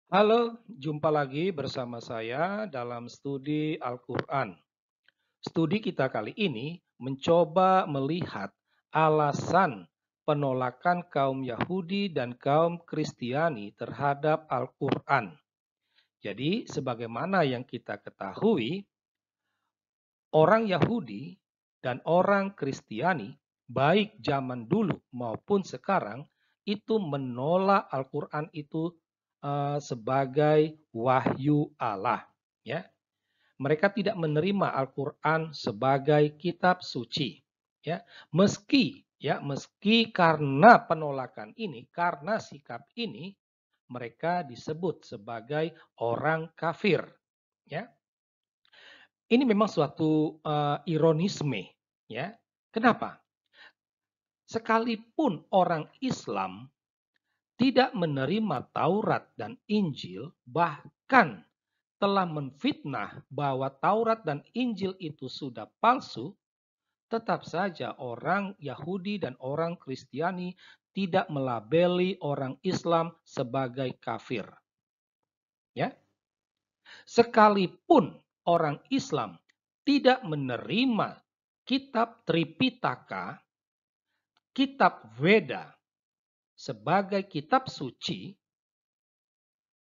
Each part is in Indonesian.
Halo, jumpa lagi bersama saya dalam studi Al-Quran. Studi kita kali ini mencoba melihat alasan penolakan kaum Yahudi dan kaum Kristiani terhadap Al-Quran. Jadi, sebagaimana yang kita ketahui, orang Yahudi dan orang Kristiani, baik zaman dulu maupun sekarang, itu menolak Al-Quran itu sebagai wahyu Allah. Ya, mereka tidak menerima Al-Quran sebagai kitab suci. Ya, meski karena penolakan ini, karena sikap ini, mereka disebut sebagai orang kafir. Ya, ini memang suatu ironisme, ya. Kenapa? Sekalipun orang Islam tidak menerima Taurat dan Injil, bahkan telah menfitnah bahwa Taurat dan Injil itu sudah palsu, tetap saja orang Yahudi dan orang Kristiani tidak melabeli orang Islam sebagai kafir. Ya, sekalipun orang Islam tidak menerima kitab Tripitaka, kitab Veda sebagai kitab suci,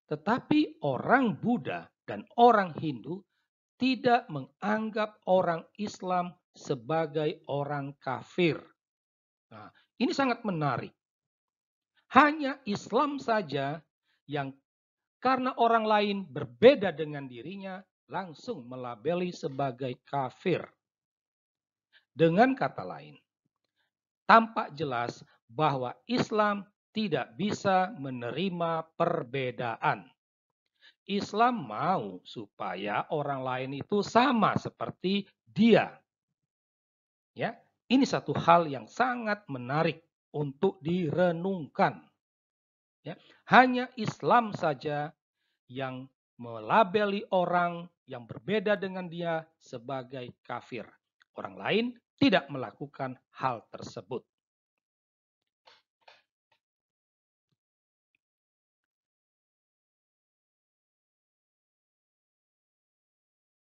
tetapi orang Buddha dan orang Hindu tidak menganggap orang Islam sebagai orang kafir. Nah, ini sangat menarik. Hanya Islam saja yang karena orang lain berbeda dengan dirinya langsung melabeli sebagai kafir. Dengan kata lain, tampak jelas bahwa Islam tidak bisa menerima perbedaan. Islam mau supaya orang lain itu sama seperti dia. Ya, ini satu hal yang sangat menarik untuk direnungkan. Ya, hanya Islam saja yang melabeli orang yang berbeda dengan dia sebagai kafir. Orang lain tidak melakukan hal tersebut.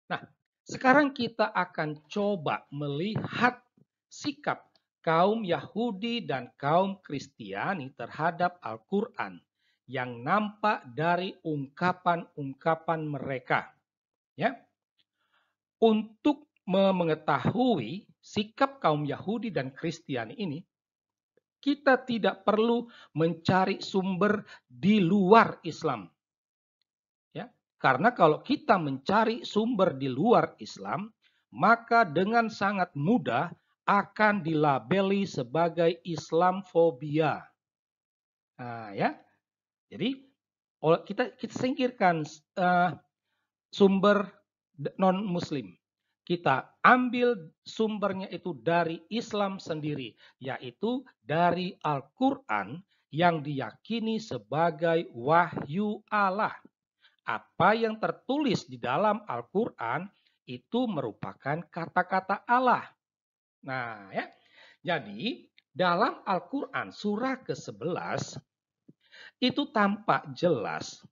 Nah, sekarang kita akan coba melihat sikap kaum Yahudi dan kaum Kristiani terhadap Al-Quran yang nampak dari ungkapan-ungkapan mereka. Ya, untuk mengetahui sikap kaum Yahudi dan Kristiani ini, kita tidak perlu mencari sumber di luar Islam. Ya, karena kalau kita mencari sumber di luar Islam, maka dengan sangat mudah akan dilabeli sebagai Islamfobia. Nah, ya. Jadi kita singkirkan sumber non Muslim. Kita ambil sumbernya itu dari Islam sendiri, yaitu dari Al-Quran yang diyakini sebagai wahyu Allah. Apa yang tertulis di dalam Al-Quran itu merupakan kata-kata Allah. Nah, ya. Jadi, dalam Al-Quran surah ke-11 itu tampak jelas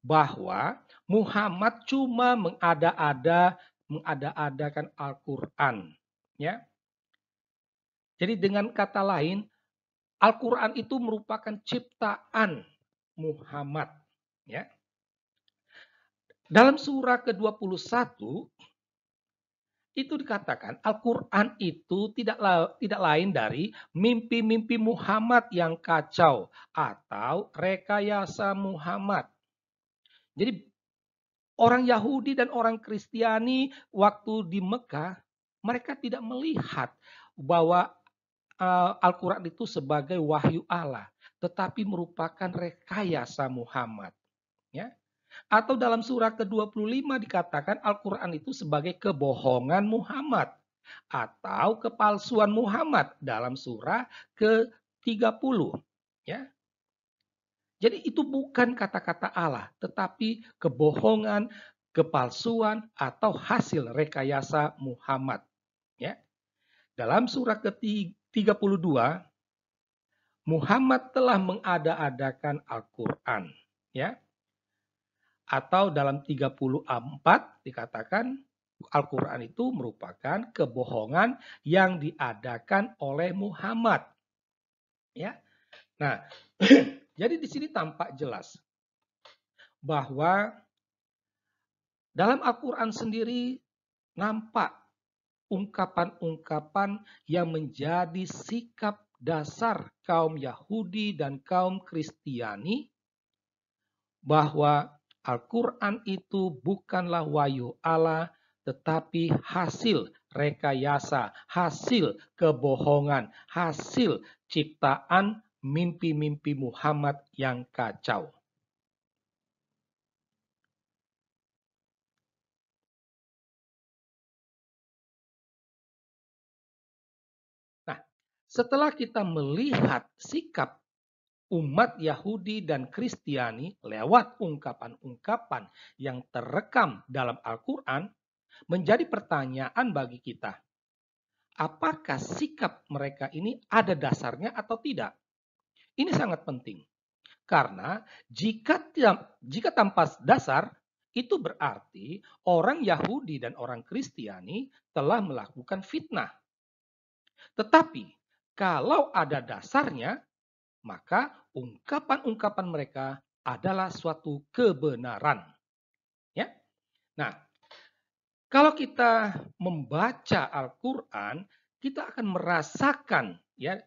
bahwa Muhammad cuma mengada-adakan Al-Quran. Ya. Jadi dengan kata lain, Al-Quran itu merupakan ciptaan Muhammad. Ya. Dalam surah ke-21 itu dikatakan Al-Quran itu tidak lain dari mimpi-mimpi Muhammad yang kacau atau rekayasa Muhammad. Jadi orang Yahudi dan orang Kristiani waktu di Mekah, mereka tidak melihat bahwa Al-Quran itu sebagai wahyu Allah, tetapi merupakan rekayasa Muhammad. Ya. Atau dalam surah ke-25 dikatakan Al-Quran itu sebagai kebohongan Muhammad atau kepalsuan Muhammad dalam surah ke-30. Ya. Jadi itu bukan kata-kata Allah, tetapi kebohongan, kepalsuan atau hasil rekayasa Muhammad. Ya. Dalam surah ke-32 Muhammad telah mengada-adakan Al-Quran. Ya. Atau dalam 34 dikatakan Al-Quran itu merupakan kebohongan yang diadakan oleh Muhammad. Ya. Nah, jadi di sini tampak jelas bahwa dalam Al-Quran sendiri nampak ungkapan-ungkapan yang menjadi sikap dasar kaum Yahudi dan kaum Kristiani bahwa Al-Quran itu bukanlah wahyu Allah, tetapi hasil rekayasa, hasil kebohongan, hasil ciptaan mimpi-mimpi Muhammad yang kacau. Nah, setelah kita melihat sikap umat Yahudi dan Kristiani lewat ungkapan-ungkapan yang terekam dalam Al-Quran, menjadi pertanyaan bagi kita. Apakah sikap mereka ini ada dasarnya atau tidak? Ini sangat penting. Karena jika tanpa dasar, itu berarti orang Yahudi dan orang Kristiani telah melakukan fitnah. Tetapi kalau ada dasarnya, maka ungkapan-ungkapan mereka adalah suatu kebenaran. Ya. Nah, kalau kita membaca Al-Quran, kita akan merasakan ya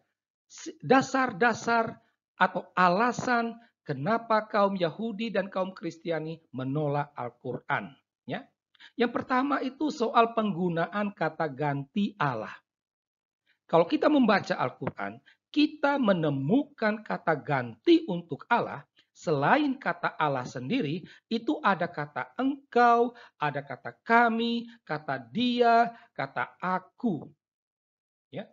dasar-dasar atau alasan kenapa kaum Yahudi dan kaum Kristiani menolak Al-Quran. Ya. Yang pertama itu soal penggunaan kata ganti Allah. Kalau kita membaca Al-Quran, kita menemukan kata ganti untuk Allah, selain kata Allah sendiri, itu ada kata engkau, ada kata kami, kata dia, kata aku. Ya.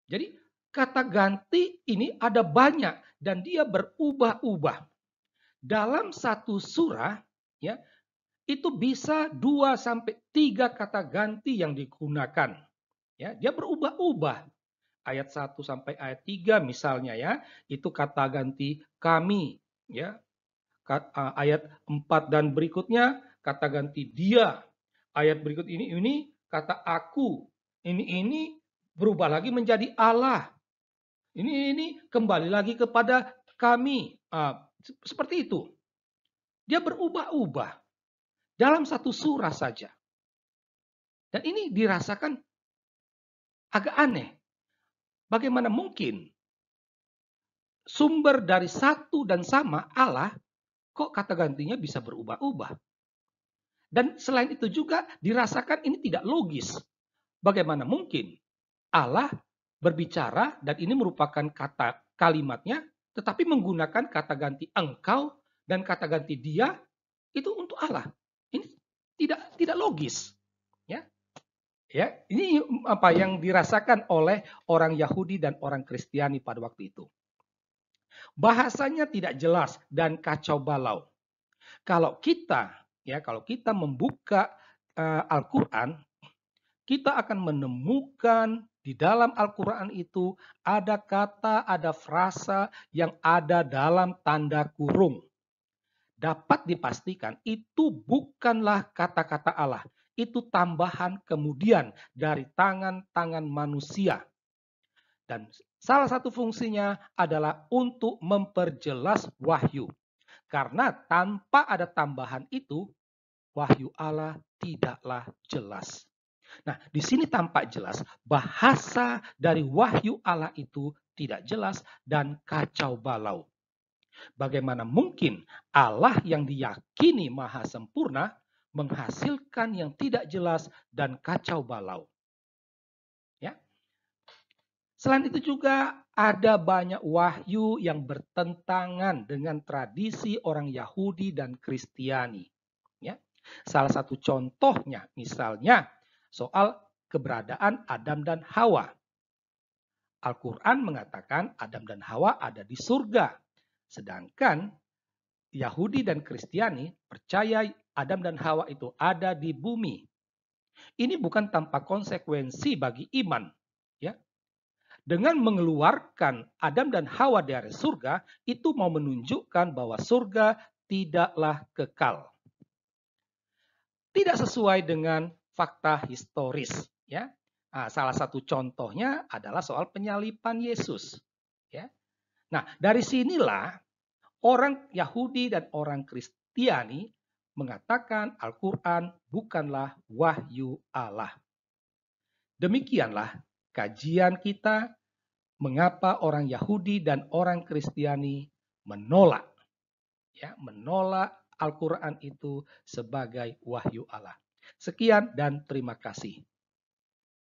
Jadi kata ganti ini ada banyak dan dia berubah-ubah. Dalam satu surah, ya, itu bisa 2 sampai 3 kata ganti yang digunakan. Ya, dia berubah-ubah. Ayat 1 sampai ayat 3 misalnya ya, itu kata ganti kami ya. Ayat 4 dan berikutnya kata ganti dia. Ayat berikut ini kata aku. Ini berubah lagi menjadi Allah. Ini kembali lagi kepada kami. Seperti itu. Dia berubah-ubah dalam satu surah saja. Dan ini dirasakan agak aneh. Bagaimana mungkin sumber dari satu dan sama Allah, kok kata gantinya bisa berubah-ubah? Dan selain itu juga dirasakan ini tidak logis. Bagaimana mungkin Allah berbicara dan ini merupakan kata kalimatnya, tetapi menggunakan kata ganti engkau dan kata ganti dia itu untuk Allah. Ini tidak logis. Ya. Ya, ini apa yang dirasakan oleh orang Yahudi dan orang Kristiani pada waktu itu. Bahasanya tidak jelas dan kacau balau. Kalau kita membuka Al-Qur'an, kita akan menemukan di dalam Al-Qur'an itu ada kata, ada frasa yang ada dalam tanda kurung. Dapat dipastikan itu bukanlah kata-kata Allah. Itu tambahan kemudian dari tangan-tangan manusia. Dan salah satu fungsinya adalah untuk memperjelas wahyu. Karena tanpa ada tambahan itu, wahyu Allah tidaklah jelas. Nah, di sini tampak jelas bahasa dari wahyu Allah itu tidak jelas dan kacau balau. Bagaimana mungkin Allah yang diyakini maha sempurna menghasilkan yang tidak jelas dan kacau balau? Ya. Selain itu juga ada banyak wahyu yang bertentangan dengan tradisi orang Yahudi dan Kristiani. Ya. Salah satu contohnya misalnya soal keberadaan Adam dan Hawa. Al-Quran mengatakan Adam dan Hawa ada di surga. Sedangkan Yahudi dan Kristiani percaya Adam dan Hawa itu ada di bumi. Ini bukan tanpa konsekuensi bagi iman. Ya. Dengan mengeluarkan Adam dan Hawa dari surga, itu mau menunjukkan bahwa surga tidaklah kekal. tidak sesuai dengan fakta historis, ya. Nah, salah satu contohnya adalah soal penyaliban Yesus, ya. Nah, dari sinilah orang Yahudi dan orang Kristiani mengatakan Al-Quran bukanlah wahyu Allah. Demikianlah kajian kita mengapa orang Yahudi dan orang Kristiani menolak, ya, menolak Al-Quran itu sebagai wahyu Allah. Sekian dan terima kasih.